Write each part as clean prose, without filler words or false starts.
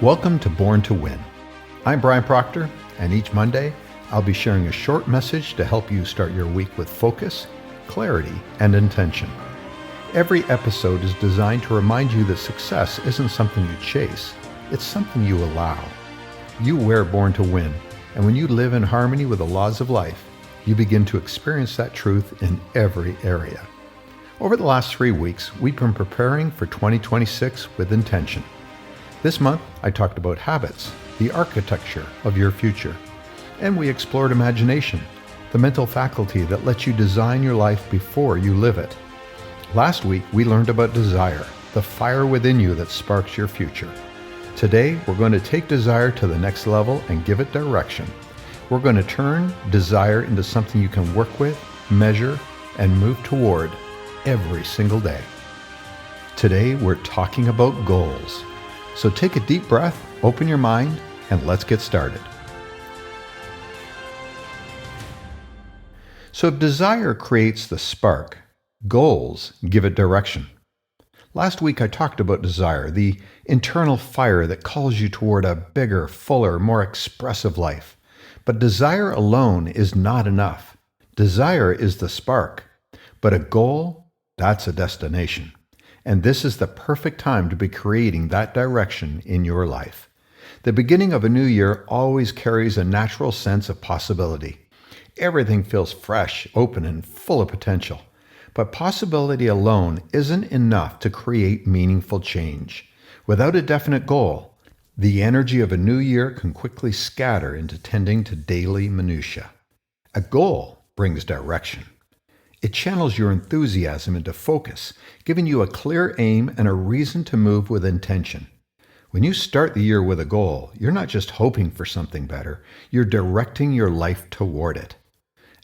Welcome to Born to Win. I'm Brian Proctor, and each Monday, I'll be sharing a short message to help you start your week with focus, clarity, and intention. Every episode is designed to remind you that success isn't something you chase, it's something you allow. You were born to win, and when you live in harmony with the laws of life, you begin to experience that truth in every area. Over the last 3 weeks, we've been preparing for 2026 with intention. This month, I talked about habits, the architecture of your future, and we explored imagination, the mental faculty that lets you design your life before you live it. Last week, we learned about desire, the fire within you that sparks your future. Today, we're going to take desire to the next level and give it direction. We're going to turn desire into something you can work with, measure, and move toward every single day. Today, we're talking about goals. So take a deep breath, open your mind, and let's get started. So if desire creates the spark, goals give it direction. Last week I talked about desire, the internal fire that calls you toward a bigger, fuller, more expressive life. But desire alone is not enough. Desire is the spark, but a goal, that's a destination. And this is the perfect time to be creating that direction in your life. The beginning of a new year always carries a natural sense of possibility. Everything feels fresh, open, and full of potential. But possibility alone isn't enough to create meaningful change. Without a definite goal, the energy of a new year can quickly scatter into tending to daily minutiae. A goal brings direction. It channels your enthusiasm into focus, giving you a clear aim and a reason to move with intention. When you start the year with a goal, you're not just hoping for something better, you're directing your life toward it.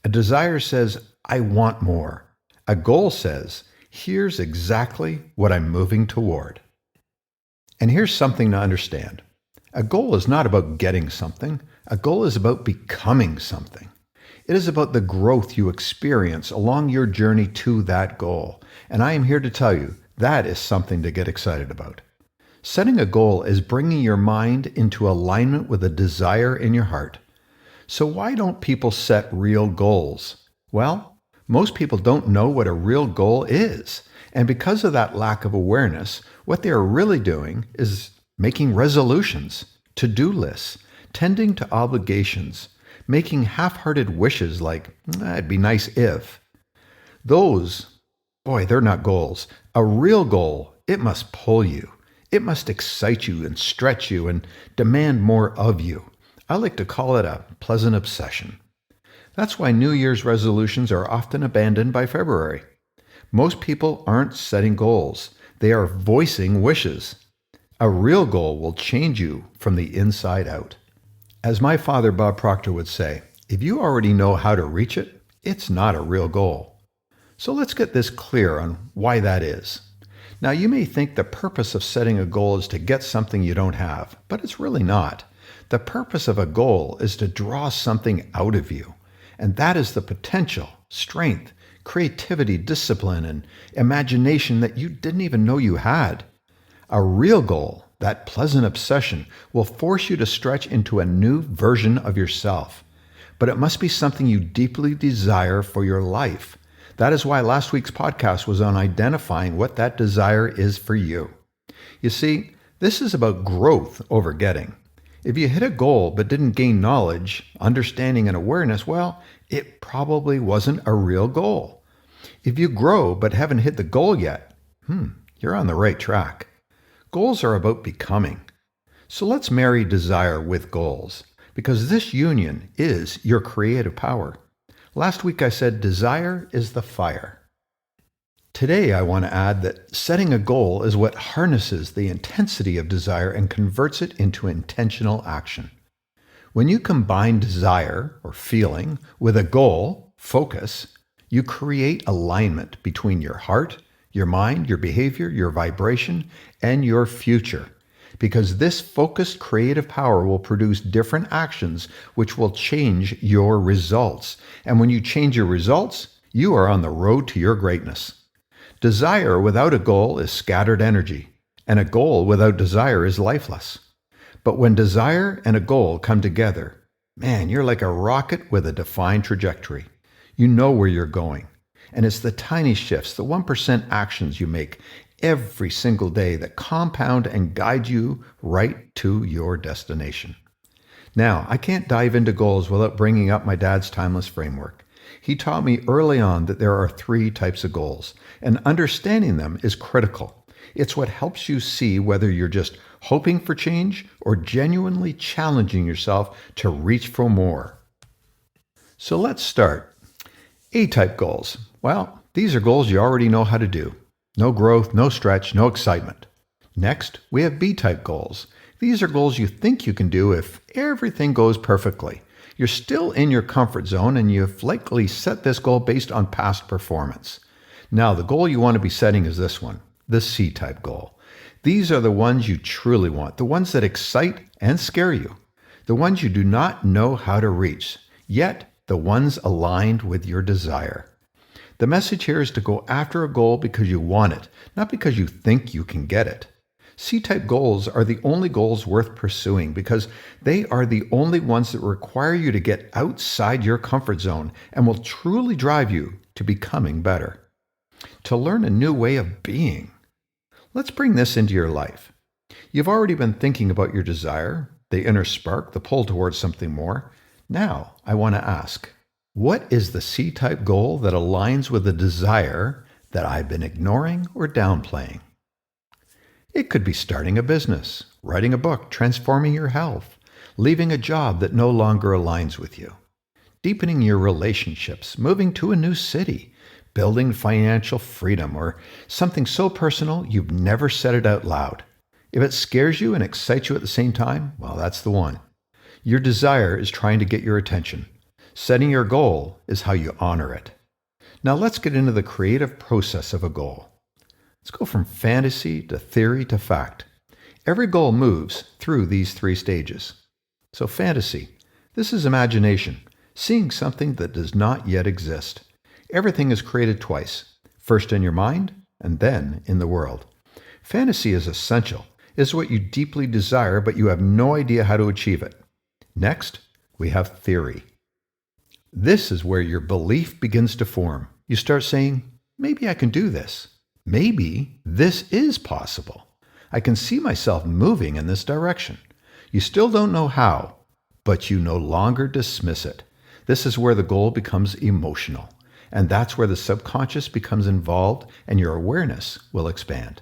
A desire says, I want more. A goal says, here's exactly what I'm moving toward. And here's something to understand. A goal is not about getting something. A goal is about becoming something. It is about the growth you experience along your journey to that goal. And I am here to tell you, that is something to get excited about. Setting a goal is bringing your mind into alignment with a desire in your heart. So why don't people set real goals? Well, most people don't know what a real goal is. And because of that lack of awareness, what they are really doing is making resolutions, to-do lists, tending to obligations, making half-hearted wishes like, it'd be nice if. Those, they're not goals. A real goal, it must pull you. It must excite you and stretch you and demand more of you. I like to call it a pleasant obsession. That's why New Year's resolutions are often abandoned by February. Most people aren't setting goals. They are voicing wishes. A real goal will change you from the inside out. As my father, Bob Proctor, would say, if you already know how to reach it, it's not a real goal. So let's get this clear on why that is. Now, you may think the purpose of setting a goal is to get something you don't have, but it's really not. The purpose of a goal is to draw something out of you, and that is the potential, strength, creativity, discipline, and imagination that you didn't even know you had. A real goal, that pleasant obsession, will force you to stretch into a new version of yourself. But it must be something you deeply desire for your life. That is why last week's podcast was on identifying what that desire is for you. You see, this is about growth over getting. If you hit a goal but didn't gain knowledge, understanding, and awareness, well, it probably wasn't a real goal. If you grow but haven't hit the goal yet, you're on the right track. Goals are about becoming. So let's marry desire with goals, because this union is your creative power. Last week I said desire is the fire. Today I want to add that setting a goal is what harnesses the intensity of desire and converts it into intentional action. When you combine desire, or feeling, with a goal, focus, you create alignment between your heart, your mind, your behavior, your vibration, and your future. Because this focused creative power will produce different actions which will change your results. And when you change your results, you are on the road to your greatness. Desire without a goal is scattered energy, and a goal without desire is lifeless. But when desire and a goal come together, man, you're like a rocket with a defined trajectory. You know where you're going. And it's the tiny shifts, the 1% actions you make every single day that compound and guide you right to your destination. Now, I can't dive into goals without bringing up my dad's timeless framework. He taught me early on that there are 3 types of goals, and understanding them is critical. It's what helps you see whether you're just hoping for change or genuinely challenging yourself to reach for more. So let's start. A-type goals. Well, these are goals you already know how to do. No growth, no stretch, no excitement. Next, we have B-type goals. These are goals you think you can do if everything goes perfectly. You're still in your comfort zone and you've likely set this goal based on past performance. Now, the goal you want to be setting is this one, the C-type goal. These are the ones you truly want, the ones that excite and scare you, the ones you do not know how to reach, yet the ones aligned with your desire. The message here is to go after a goal because you want it, not because you think you can get it. C-type goals are the only goals worth pursuing because they are the only ones that require you to get outside your comfort zone and will truly drive you to becoming better, to learn a new way of being. Let's bring this into your life. You've already been thinking about your desire, the inner spark, the pull towards something more. Now, I want to ask, what is the C-type goal that aligns with the desire that I've been ignoring or downplaying? It could be starting a business, writing a book, transforming your health, leaving a job that no longer aligns with you, deepening your relationships, moving to a new city, building financial freedom, or something so personal you've never said it out loud. If it scares you and excites you at the same time, well, that's the one. Your desire is trying to get your attention. Setting your goal is how you honor it. Now let's get into the creative process of a goal. Let's go from fantasy to theory to fact. Every goal moves through these 3 stages. So fantasy, this is imagination, seeing something that does not yet exist. Everything is created twice, first in your mind and then in the world. Fantasy is essential. It is what you deeply desire, but you have no idea how to achieve it. Next, we have theory. This is where your belief begins to form. You start saying, maybe I can do this. Maybe this is possible. I can see myself moving in this direction. You still don't know how, but you no longer dismiss it. This is where the goal becomes emotional, and that's where the subconscious becomes involved and your awareness will expand.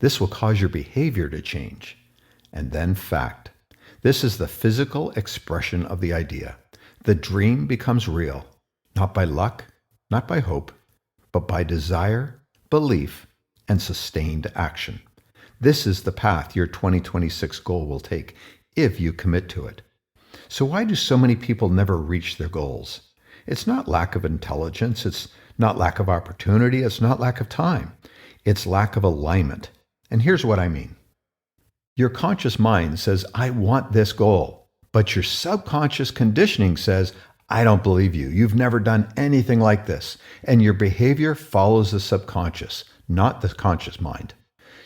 This will cause your behavior to change. And then fact. This is the physical expression of the idea. The dream becomes real, not by luck, not by hope, but by desire, belief, and sustained action. This is the path your 2026 goal will take if you commit to it. So why do so many people never reach their goals? It's not lack of intelligence, it's not lack of opportunity, it's not lack of time. It's lack of alignment. And here's what I mean. Your conscious mind says, I want this goal, but your subconscious conditioning says, I don't believe you. You've never done anything like this. And your behavior follows the subconscious, not the conscious mind.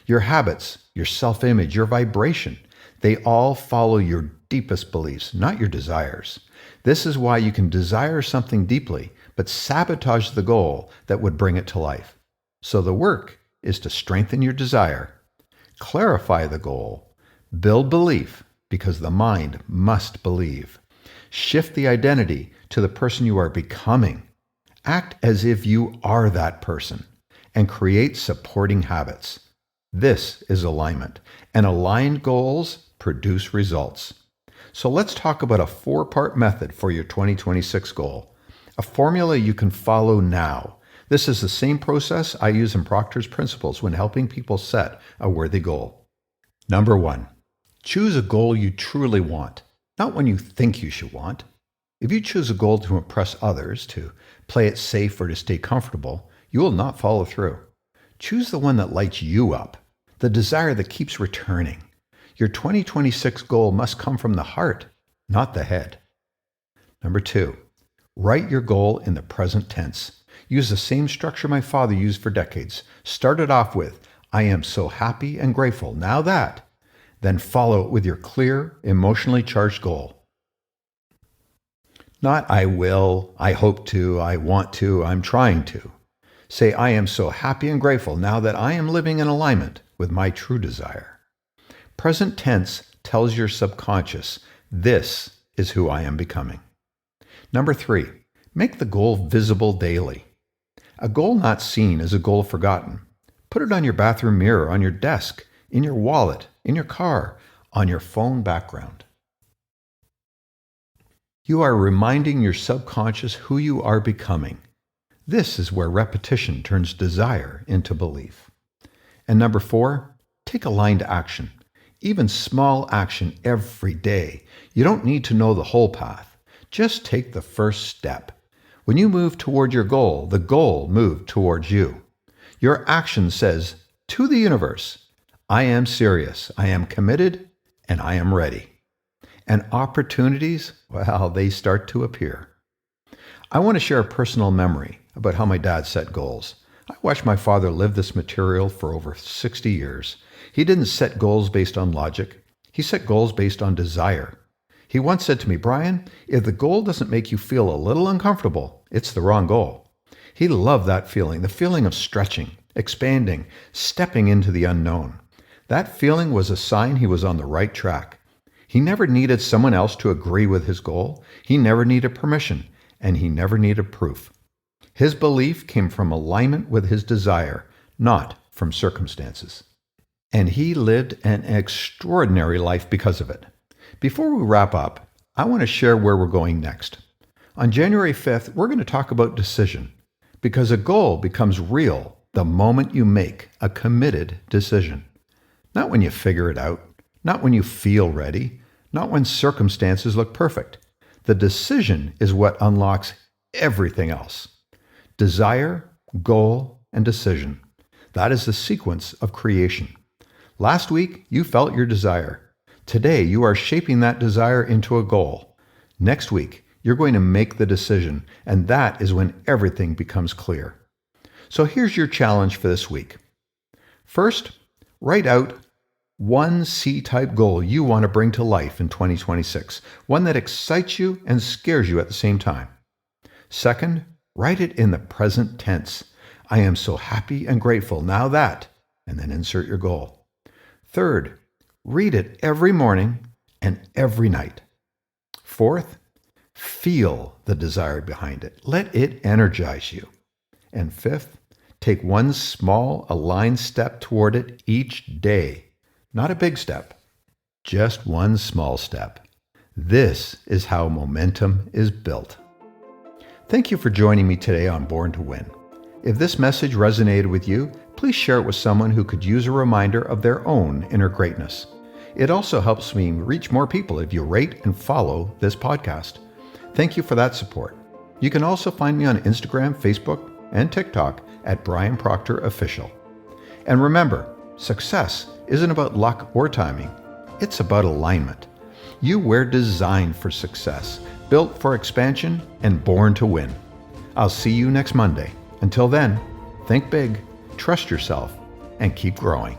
Your habits, your self-image, your vibration, they all follow your deepest beliefs, not your desires. This is why you can desire something deeply, but sabotage the goal that would bring it to life. So the work is to strengthen your desire, clarify the goal, build belief, because the mind must believe. Shift the identity to the person you are becoming. Act as if you are that person and create supporting habits. This is alignment, and aligned goals produce results. So let's talk about a 4-part method for your 2026 goal, a formula you can follow now. This is the same process I use in Proctor's Principles when helping people set a worthy goal. Number 1, choose a goal you truly want, not one you think you should want. If you choose a goal to impress others, to play it safe, or to stay comfortable, you will not follow through. Choose the one that lights you up, the desire that keeps returning. Your 2026 goal must come from the heart, not the head. Number 2, write your goal in the present tense. Use the same structure my father used for decades. Start it off with, I am so happy and grateful now that. Then follow it with your clear, emotionally charged goal. Not I will, I hope to, I want to, I'm trying to. Say, I am so happy and grateful now that I am living in alignment with my true desire. Present tense tells your subconscious, this is who I am becoming. Number 3, make the goal visible daily. A goal not seen is a goal forgotten. Put it on your bathroom mirror, on your desk, in your wallet, in your car, on your phone background. You are reminding your subconscious who you are becoming. This is where repetition turns desire into belief. And number 4, take aligned action. Even small action every day. You don't need to know the whole path. Just take the first step. When you move toward your goal, the goal moved towards you. Your action says to the universe, I am serious, I am committed, and I am ready. And opportunities, well, they start to appear. I want to share a personal memory about how my dad set goals. I watched my father live this material for over 60 years. He didn't set goals based on logic. He set goals based on desire. He once said to me, Brian, if the goal doesn't make you feel a little uncomfortable, it's the wrong goal. He loved that feeling, the feeling of stretching, expanding, stepping into the unknown. That feeling was a sign he was on the right track. He never needed someone else to agree with his goal. He never needed permission, and he never needed proof. His belief came from alignment with his desire, not from circumstances. And he lived an extraordinary life because of it. Before we wrap up, I want to share where we're going next. On January 5th, we're going to talk about decision, because a goal becomes real the moment you make a committed decision. Not when you figure it out, not when you feel ready, not when circumstances look perfect. The decision is what unlocks everything else. Desire, goal, and decision. That is the sequence of creation. Last week, you felt your desire. Today, you are shaping that desire into a goal. Next week, you're going to make the decision, and that is when everything becomes clear. So here's your challenge for this week. First, write out one C-type goal you want to bring to life in 2026, one that excites you and scares you at the same time. Second, write it in the present tense. I am so happy and grateful now that, and then insert your goal. Third, read it every morning and every night. Fourth, feel the desire behind it. Let it energize you. And fifth, take one small aligned step toward it each day. Not a big step, just one small step. This is how momentum is built. Thank you for joining me today on Born to Win. If this message resonated with you, please share it with someone who could use a reminder of their own inner greatness. It also helps me reach more people if you rate and follow this podcast. Thank you for that support. You can also find me on Instagram, Facebook, and TikTok at Brian Proctor Official. And remember, success isn't about luck or timing. It's about alignment. You were designed for success, built for expansion, and born to win. I'll see you next Monday. Until then, think big, trust yourself, and keep growing.